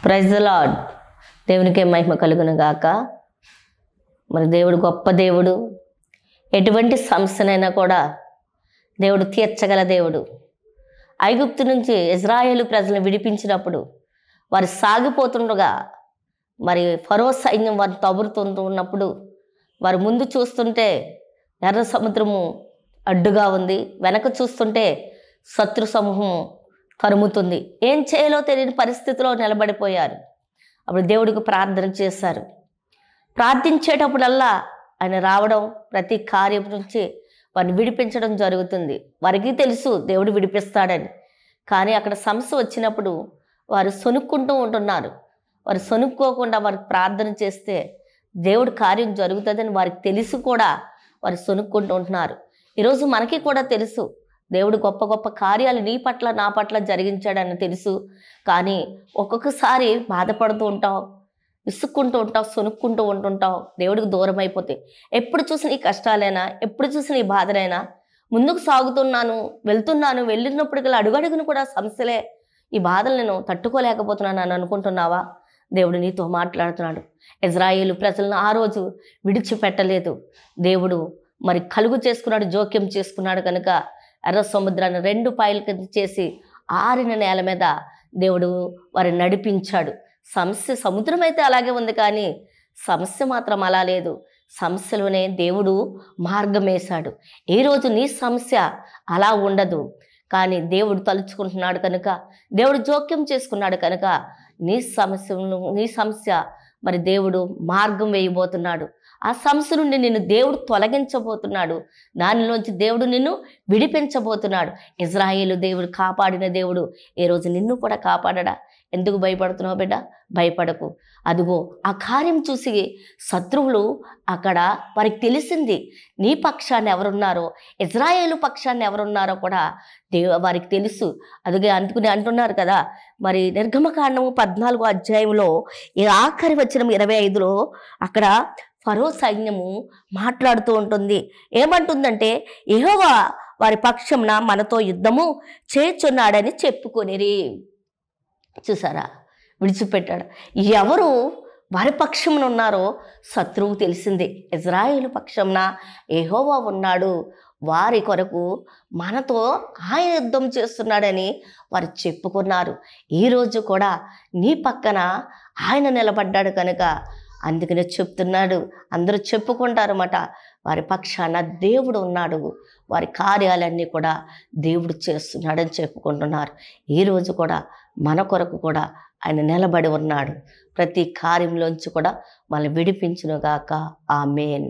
Praise the lord. దేవునికే మహిమ కలుగును గాక. మరి దేవుడు గొప్ప దేవుడు. ఎటువంటి సమస్యనైనా కూడా దేవుడు తీర్చగల దేవుడు. ఐగుప్తు నుంచి ఇజ్రాయేలు ప్రజలను విడిపించినప్పుడు వారు సాగిపోతుండగా మరి ఫరో సైన్యం వారు తబురుతుంటూ ఉన్నప్పుడు వారు ముందు చూస్తుంటే ఎర్ర సముద్రము అడ్డుగా ఉంది, వెనక చూస్తుంటే శత్రు సమూహం తరుముతుంది. ఏం చేయాలో తెలియని పరిస్థితిలో నిలబడిపోయారు. అప్పుడు దేవుడికి ప్రార్థన చేశారు. ప్రార్థించేటప్పుడల్లా ఆయన రావడం, ప్రతి కార్యం నుంచి వారిని విడిపించడం జరుగుతుంది. వారికి తెలుసు దేవుడు విడిపిస్తాడని. కానీ అక్కడ సమస్య వచ్చినప్పుడు వారు సొనుక్కుంటూ ఉంటున్నారు. వారు సొనుక్కోకుండా వారికి ప్రార్థన చేస్తే దేవుడి కార్యం జరుగుతుందని వారికి తెలిసి కూడా వారు సొనుక్కుంటూ ఉంటున్నారు. ఈరోజు మనకి కూడా తెలుసు దేవుడు గొప్ప గొప్ప కార్యాలు నీ పట్ల నా పట్ల జరిగించాడని తెలుసు. కానీ ఒక్కొక్కసారి బాధపడుతూ ఉంటాం, విసుక్కుంటూ ఉంటాం, సొనుక్కుంటూ ఉంటుంటాం. దేవుడికి దూరం అయిపోతే ఎప్పుడు చూసిన ఈ కష్టాలైనా, ఎప్పుడు చూసిన ఈ బాధలైనా, ముందుకు సాగుతున్నాను, వెళ్తున్నాను, వెళ్ళినప్పటికీ అడుగడుగును కూడా సమస్యలే, ఈ బాధలు నేను తట్టుకోలేకపోతున్నాను అని అనుకుంటున్నావా? దేవుడు నీతో మాట్లాడుతున్నాడు. ఇజ్రాయేలు ప్రజలను ఆ రోజు విడిచిపెట్టలేదు. దేవుడు మరి కలుగు చేసుకున్నాడు, జోక్యం చేసుకున్నాడు. కనుక ఎర్ర సముద్రాన్ని 2 పాయల కింద చేసి ఆరిన నేల మీద దేవుడు వారిని నడిపించాడు. సముద్రం అయితే అలాగే ఉంది, కానీ సమస్య మాత్రం అలా లేదు. సమస్యలోనే దేవుడు మార్గం వేశాడు. ఈరోజు నీ సమస్య అలా ఉండదు, కానీ దేవుడు తలుచుకుంటున్నాడు కనుక, దేవుడు జోక్యం చేసుకున్నాడు కనుక నీ సమస్య మరి దేవుడు మార్గం వేయబోతున్నాడు. ఆ సమస్య నుండి నిన్ను దేవుడు తొలగించబోతున్నాడు. దానిలోంచి దేవుడు నిన్ను విడిపించబోతున్నాడు. ఇజ్రాయేలు దేవుడు కాపాడిన దేవుడు ఈరోజు నిన్ను కూడా కాపాడడా? ఎందుకు భయపడుతున్నావు బిడ్డ? భయపడకు. అదిగో ఆ కార్యం చూసి శత్రువులు అక్కడ వారికి తెలిసింది నీ పక్షాన్ని ఎవరున్నారో, ఇజ్రాయేలు పక్షాన్ని ఎవరున్నారో కూడా వారికి తెలుసు. అదిగే అందుకుని అంటున్నారు కదా, మరి నిర్గమకాండము 14వ అధ్యాయంలో ఈ ఆఖరి వచనం 25లో అక్కడ ఫరో సైన్యము మాట్లాడుతూ ఉంటుంది. ఏమంటుందంటే, యెహోవా వారి పక్షంన మనతో యుద్ధము చేయుచున్నాడని చెప్పుకొనిరి. చూసారా, విడిచిపెట్టాడు. ఎవరు వారి పక్షంన ఉన్నారో శత్రువు తెలిసింది. ఇజ్రాయేలు పక్షంన యెహోవా ఉన్నాడు, వారి కొరకు మనతో ఆయన యుద్ధం చేస్తున్నాడని వారు చెప్పుకున్నారు. ఈరోజు కూడా నీ పక్కన ఆయన నిలబడ్డాడు కనుక అందుకనే చెప్తున్నాడు. అందరూ చెప్పుకుంటారన్నమాట, వారి పక్షాన దేవుడు ఉన్నాడు, వారి కార్యాలన్నీ కూడా దేవుడు చేస్తున్నాడని చెప్పుకుంటున్నారు. ఈరోజు కూడా మన కొరకు కూడా ఆయన నిలబడి ఉన్నాడు. ప్రతి కార్యంలోంచి కూడా మనల్ని విడిపించునుగాక. ఆమేన్.